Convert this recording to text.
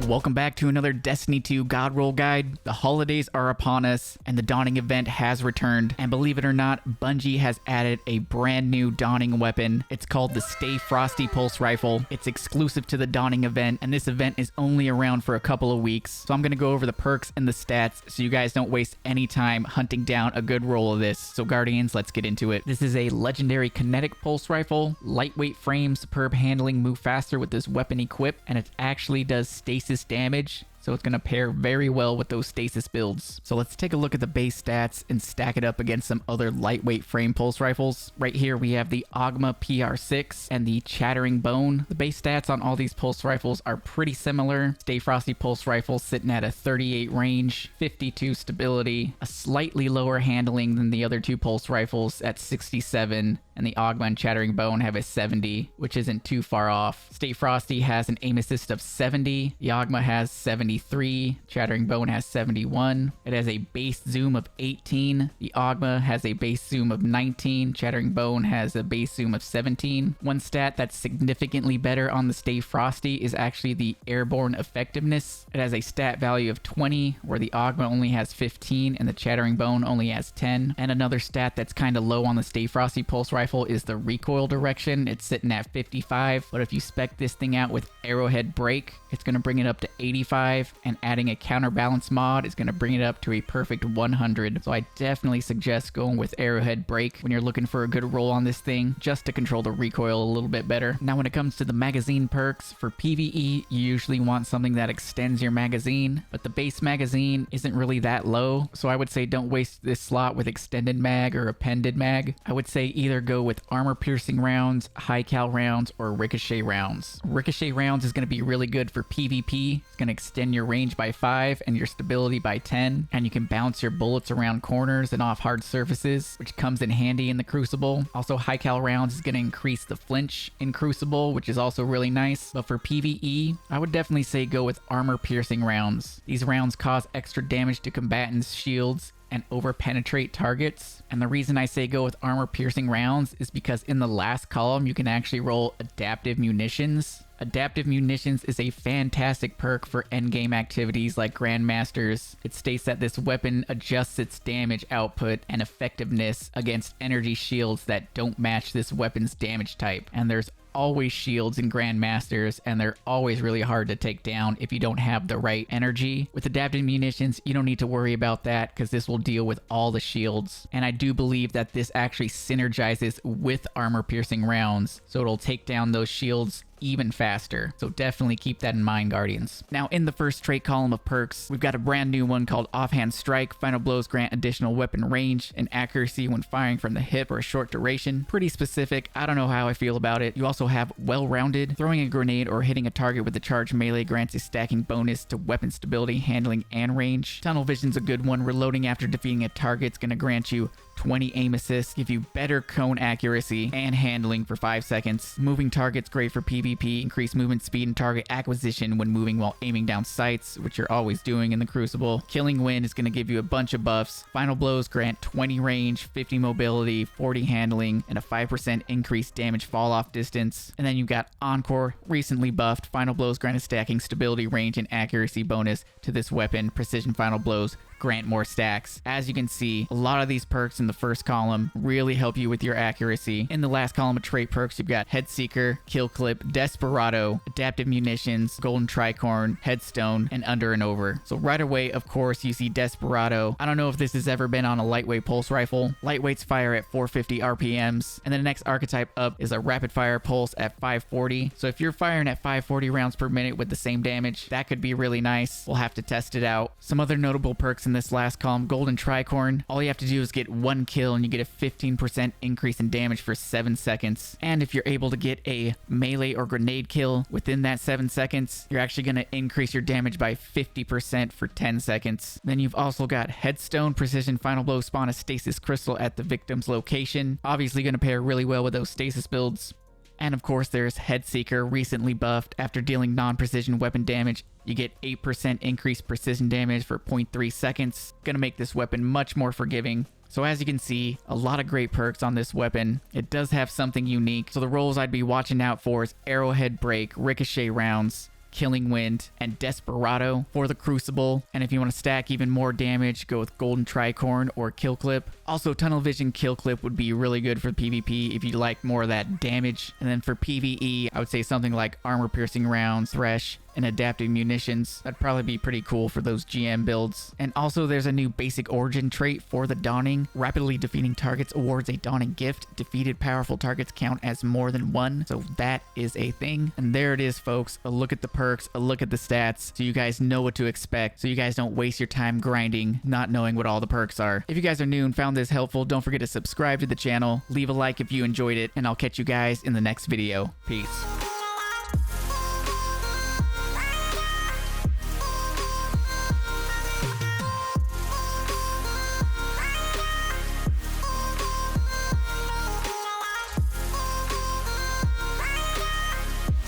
Welcome back to another Destiny 2 God Roll Guide. The holidays are upon us, and the Dawning event has returned. And believe it or not, Bungie has added a brand new Dawning weapon. It's called the Stay Frosty Pulse Rifle. It's exclusive to the Dawning event, and this event is only around for a couple of weeks. So I'm going to go over the perks and the stats so you guys don't waste any time hunting down a good roll of this. So Guardians, let's get into it. This is a legendary kinetic pulse rifle. Lightweight frame, superb handling, move faster with this weapon equipped, and it actually does stasis damage. So it's going to pair very well with those stasis builds. So let's take a look at the base stats and stack it up against some other lightweight frame pulse rifles. Right here we have the Ogma PR6 and the Chattering Bone. The base stats on all these pulse rifles are pretty similar. Stay Frosty pulse rifle sitting at a 38 range, 52 stability, a slightly lower handling than the other two pulse rifles at 67, and the Ogma and Chattering Bone have a 70, which isn't too far off. Stay Frosty has an aim assist of 70, the Ogma has 73, Chattering Bone has 71. It has a base zoom of 18. The Ogma has a base zoom of 19. Chattering Bone has a base zoom of 17. One stat that's significantly better on the Stay Frosty is actually the airborne effectiveness. It has a stat value of 20, where the Ogma only has 15 and the Chattering Bone only has 10. And another stat that's kind of low on the Stay Frosty pulse rifle is the recoil direction. It's sitting at 55, but if you spec this thing out with arrowhead brake, it's going to bring it up to 85. And adding a counterbalance mod is going to bring it up to a perfect 100. So I definitely suggest going with arrowhead brake when you're looking for a good roll on this thing, just to control the recoil a little bit better. Now when it comes to the magazine perks, for PvE you usually want something that extends your magazine, but the base magazine isn't really that low, so I would say don't waste this slot with extended mag or appended mag. I would say either go with armor piercing rounds, high cal rounds, or ricochet rounds. Ricochet rounds is going to be really good for PvP. It's going to extend your range by 5 and your stability by 10, and you can bounce your bullets around corners and off hard surfaces, which comes in handy in the Crucible. Also, high cal rounds is going to increase the flinch in Crucible, which is also really nice. But for PvE, I would definitely say go with armor piercing rounds. These rounds cause extra damage to combatants' shields and over penetrate targets. And the reason I say go with armor piercing rounds is because in the last column you can actually roll adaptive munitions. Adaptive munitions is a fantastic perk for endgame activities like Grandmasters. It states that this weapon adjusts its damage output and effectiveness against energy shields that don't match this weapon's damage type. And there's always shields in Grandmasters, and they're always really hard to take down if you don't have the right energy. With adaptive munitions, you don't need to worry about that because this will deal with all the shields. And I do believe that this actually synergizes with armor piercing rounds, so it'll take down those shields even faster. So definitely keep that in mind, Guardians. Now in the first trait column of perks, we've got a brand new one called Offhand Strike. Final blows grant additional weapon range and accuracy when firing from the hip for a short duration. Pretty specific. I don't know how I feel about it. You also have Well-Rounded. Throwing a grenade or hitting a target with a charged melee grants a stacking bonus to weapon stability, handling, and range. Tunnel Vision's a good one. Reloading after defeating a target is going to grant you 20 aim assists, give you better cone accuracy and handling for 5 seconds. Moving targets great for PvP, increase movement speed and target acquisition when moving while aiming down sights, which you're always doing in the Crucible. Killing Wind is going to give you a bunch of buffs. Final blows grant 20 range, 50 mobility, 40 handling, and a 5% increased damage fall off distance. And then you've got Encore, recently buffed. Final blows grant a stacking stability, range, and accuracy bonus to this weapon. Precision final blows grant more stacks. As you can see, a lot of these perks in the first column really help you with your accuracy. In the last column of trait perks, you've got Headseeker, Kill Clip, Desperado, Adaptive Munitions, Golden Tricorn, Headstone, and Under and Over. So right away, of course, you see Desperado. I don't know if this has ever been on a lightweight pulse rifle. Lightweights fire at 450 RPMs, and then the next archetype up is a rapid fire pulse at 540. So if you're firing at 540 rounds per minute with the same damage, that could be really nice. We'll have to test it out. Some other notable perks in this last column: Golden Tricorn. All you have to do is get one kill and you get a 15% increase in damage for 7 seconds. And if you're able to get a melee or grenade kill within that 7 seconds, you're actually going to increase your damage by 50% for 10 seconds. Then you've also got Headstone. Precision final blow spawn a stasis crystal at the victim's location. Obviously going to pair really well with those stasis builds. And of course there's Headseeker, recently buffed. After dealing non-precision weapon damage, you get 8% increased precision damage for 0.3 seconds. Gonna make this weapon much more forgiving. So as you can see, a lot of great perks on this weapon. It does have something unique. So the rolls I'd be watching out for is Arrowhead Break, Ricochet Rounds, Killing Wind, and Desperado for the Crucible. And if you want to stack even more damage, go with Golden Tricorn or Kill Clip. Also, Tunnel Vision Kill Clip would be really good for PvP if you like more of that damage. And then for PvE, I would say something like Armor Piercing Rounds, Thresh, and Adaptive Munitions. That'd probably be pretty cool for those GM builds. And also there's a new basic origin trait for the Dawning. Rapidly defeating targets awards a Dawning gift. Defeated powerful targets count as more than one. So that is a thing. And there it is, folks. A look at the perks, a look at the stats, so you guys know what to expect, so you guys don't waste your time grinding, not knowing what all the perks are. If you guys are new and found this helpful, don't forget to subscribe to the channel, leave a like if you enjoyed it, and I'll catch you guys in the next video. Peace.